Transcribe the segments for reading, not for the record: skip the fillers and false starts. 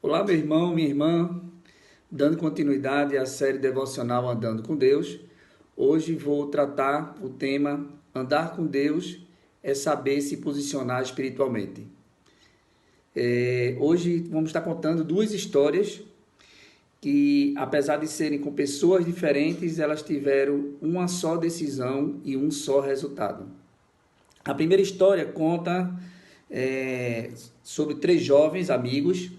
Olá, meu irmão, minha irmã, dando continuidade à série devocional Andando com Deus. Hoje vou tratar o tema Andar com Deus é saber se posicionar espiritualmente. Hoje vamos estar contando duas histórias que, apesar de serem com pessoas diferentes, elas tiveram uma só decisão e um só resultado. A primeira história conta sobre três jovens amigos.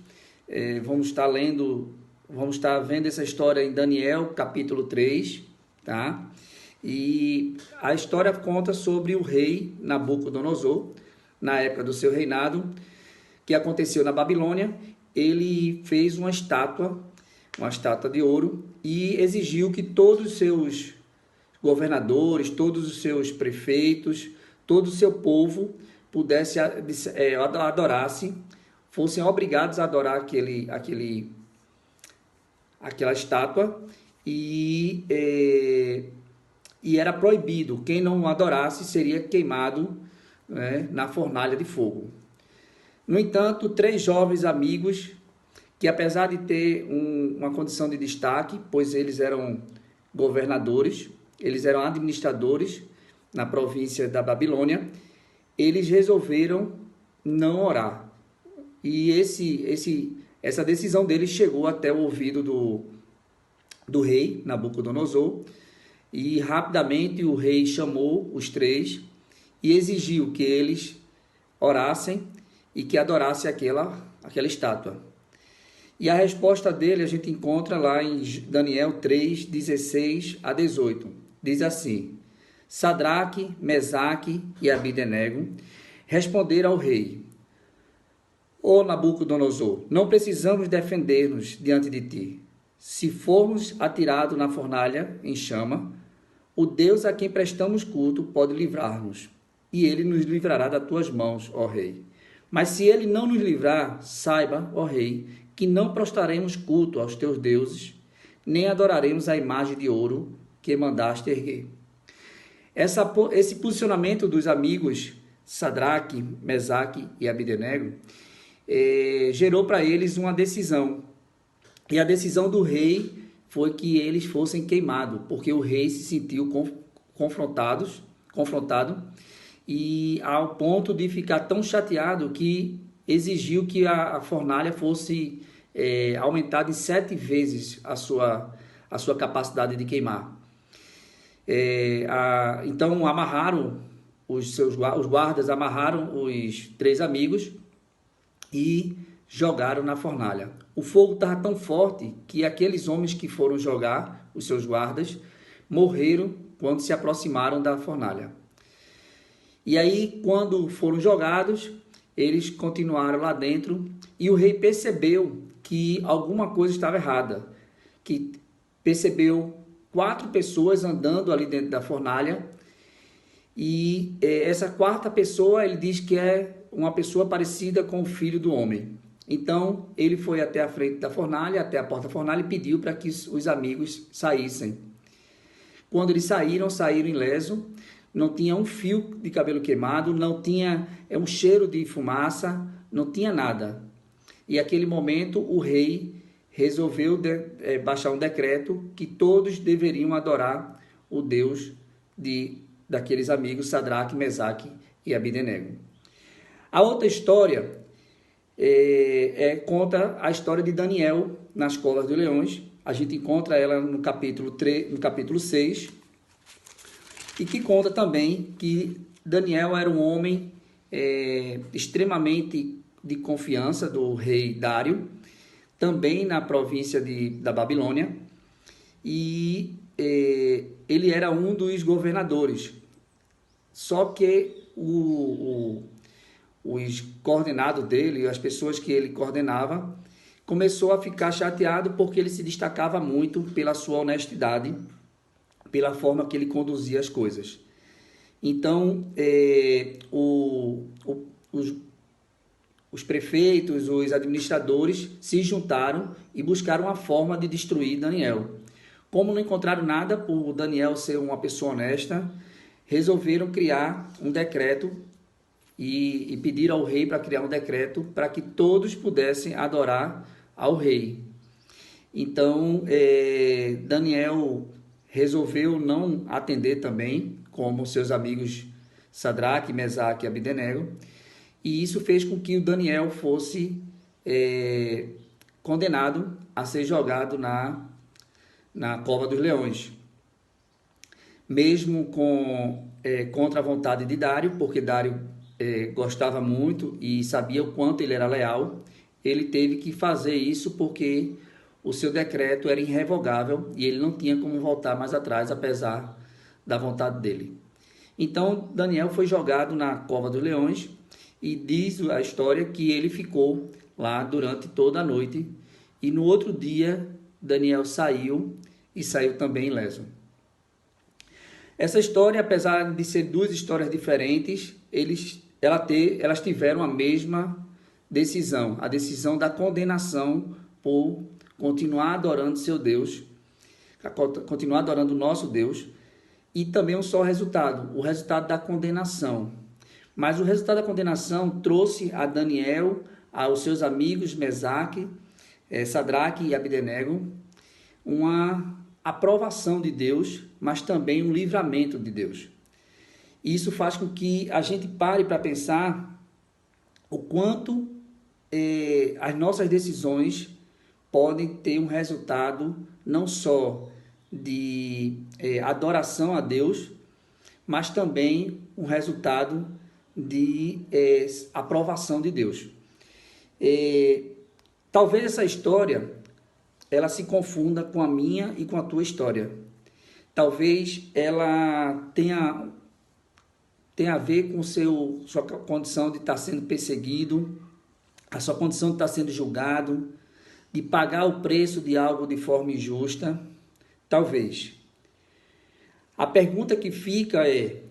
Vamos estar vendo essa história em Daniel, capítulo 3, tá? E a história conta sobre o rei Nabucodonosor, na época do seu reinado, que aconteceu na Babilônia. Ele fez uma estátua de ouro, e exigiu que todos os seus governadores, todos os seus prefeitos, todo o seu povo pudesse adorasse, fossem obrigados a adorar aquela estátua, e era proibido. Quem não adorasse seria queimado, né, na fornalha de fogo. No entanto, três jovens amigos, que apesar de ter uma condição de destaque, pois eles eram governadores, eles eram administradores na província da Babilônia, eles resolveram não orar. E essa decisão deles chegou até o ouvido do rei Nabucodonosor, e rapidamente o rei chamou os três e exigiu que eles orassem e que adorassem aquela estátua. E a resposta dele a gente encontra lá em Daniel 3, 16 a 18. Diz assim: Sadraque, Mesaque e Abdenego responderam ao rei: Ó Nabucodonosor, não precisamos defender-nos diante de ti. Se formos atirados na fornalha em chama, o Deus a quem prestamos culto pode livrar-nos, e ele nos livrará das tuas mãos, ó rei. Mas se ele não nos livrar, saiba, ó rei, que não prostraremos culto aos teus deuses, nem adoraremos a imagem de ouro que mandaste erguer. Esse posicionamento dos amigos Sadraque, Mesaque e Abdenego gerou para eles uma decisão. E a decisão do rei foi que eles fossem queimados, porque o rei se sentiu confrontado, e ao ponto de ficar tão chateado que exigiu que a fornalha fosse aumentada em 7 vezes a sua capacidade de queimar. Então amarraram os guardas amarraram os três amigos e jogaram na fornalha. O fogo estava tão forte que aqueles homens que foram jogar, os seus guardas, morreram quando se aproximaram da fornalha. E aí, quando foram jogados, eles continuaram lá dentro, e o rei percebeu que alguma coisa estava errada, que percebeu 4 pessoas andando ali dentro da fornalha, e essa quarta pessoa, ele diz que é uma pessoa parecida com o filho do homem. Então, ele foi até a frente da fornalha, até a porta da fornalha, e pediu para que os amigos saíssem. Quando eles saíram ileso, não tinha um fio de cabelo queimado, não tinha um cheiro de fumaça, não tinha nada. E naquele momento, o rei resolveu baixar um decreto que todos deveriam adorar o Deus daqueles amigos, Sadraque, Mesaque e Abdenego. A outra história conta a história de Daniel nas covas dos leões. A gente encontra ela no capítulo 6, e que conta também que Daniel era um homem extremamente de confiança do rei Dário, também na província da Babilônia, e ele era um dos governadores. Só que os coordenados dele, as pessoas que ele coordenava, começou a ficar chateado porque ele se destacava muito pela sua honestidade, pela forma que ele conduzia as coisas. Então, os prefeitos, os administradores se juntaram e buscaram uma forma de destruir Daniel. Como não encontraram nada por Daniel ser uma pessoa honesta, resolveram criar um decreto e pediram ao rei para criar um decreto para que todos pudessem adorar ao rei. Então, Daniel resolveu não atender também, como seus amigos Sadraque, Mesaque e Abdenego, e isso fez com que o Daniel fosse condenado a ser jogado na cova dos leões. Mesmo contra a vontade de Dário, porque Dário gostava muito e sabia o quanto ele era leal, ele teve que fazer isso porque o seu decreto era irrevogável e ele não tinha como voltar mais atrás, apesar da vontade dele. Então, Daniel foi jogado na cova dos leões e diz a história que ele ficou lá durante toda a noite e no outro dia Daniel saiu e saiu também ileso. Essa história, apesar de ser duas histórias diferentes, elas tiveram a mesma decisão, a decisão da condenação por continuar adorando seu Deus, continuar adorando o nosso Deus, e também um só resultado, o resultado da condenação. Mas o resultado da condenação trouxe a Daniel, aos seus amigos Mesaque, Sadraque e Abdenego, uma aprovação de Deus, mas também um livramento de Deus. E isso faz com que a gente pare para pensar o quanto as nossas decisões podem ter um resultado não só de adoração a Deus, mas também um resultado de aprovação de Deus. Talvez essa história ela se confunda com a minha e com a tua história. Talvez ela tenha a ver com sua condição de estar sendo perseguido, a sua condição de estar sendo julgado, de pagar o preço de algo de forma injusta. Talvez. A pergunta que fica é: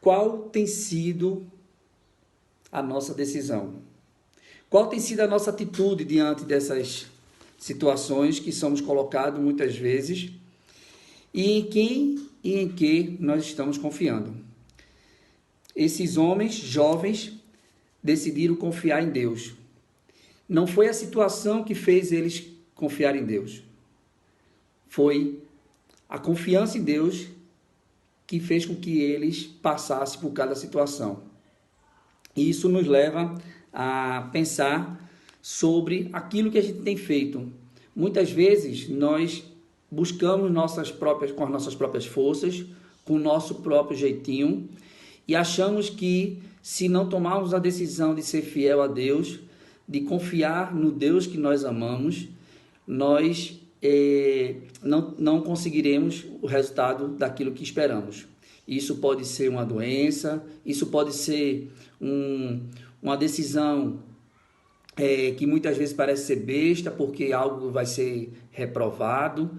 qual tem sido a nossa decisão? Qual tem sido a nossa atitude diante dessas situações que somos colocados muitas vezes? E em quem e em que nós estamos confiando? Esses homens jovens decidiram confiar em Deus. Não foi a situação que fez eles confiar em Deus. Foi a confiança em Deus que fez com que eles passassem por cada situação. E isso nos leva a pensar sobre aquilo que a gente tem feito. Muitas vezes nós buscamos com as nossas próprias forças, com o nosso próprio jeitinho, e achamos que se não tomarmos a decisão de ser fiel a Deus, de confiar no Deus que nós amamos, nós não conseguiremos o resultado daquilo que esperamos. Isso pode ser uma doença, isso pode ser uma decisão que muitas vezes parece ser besta, porque algo vai ser reprovado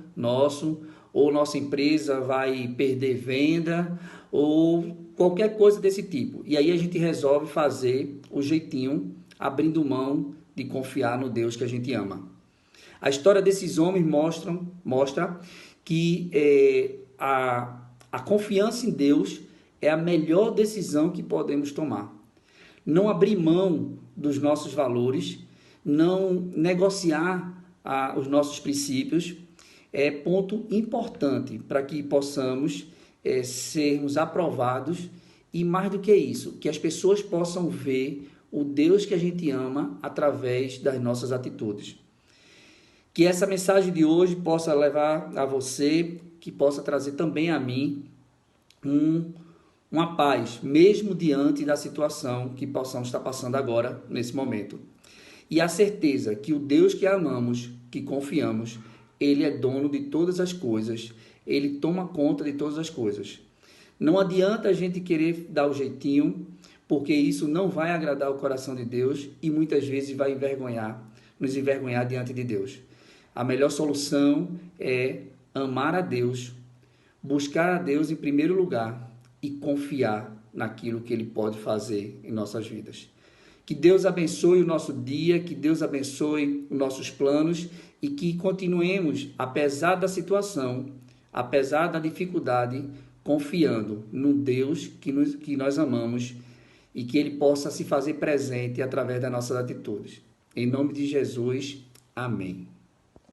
ou nossa empresa vai perder venda, ou qualquer coisa desse tipo. E aí a gente resolve fazer o jeitinho, abrindo mão de confiar no Deus que a gente ama. A história desses homens mostra que a confiança em Deus é a melhor decisão que podemos tomar. Não abrir mão dos nossos valores, não negociar os nossos princípios, é ponto importante para que possamos sermos aprovados e, mais do que isso, que as pessoas possam ver o Deus que a gente ama através das nossas atitudes. Que essa mensagem de hoje possa levar a você, que possa trazer também a mim uma paz, mesmo diante da situação que possamos estar passando agora, nesse momento. E a certeza que o Deus que amamos, que confiamos, Ele é dono de todas as coisas, Ele toma conta de todas as coisas. Não adianta a gente querer dar o jeitinho, porque isso não vai agradar o coração de Deus e muitas vezes vai nos envergonhar diante de Deus. A melhor solução é amar a Deus, buscar a Deus em primeiro lugar e confiar naquilo que Ele pode fazer em nossas vidas. Que Deus abençoe o nosso dia, que Deus abençoe os nossos planos e que continuemos, apesar da situação, apesar da dificuldade, confiando no Deus que nós amamos e que Ele possa se fazer presente através das nossas atitudes. Em nome de Jesus, amém.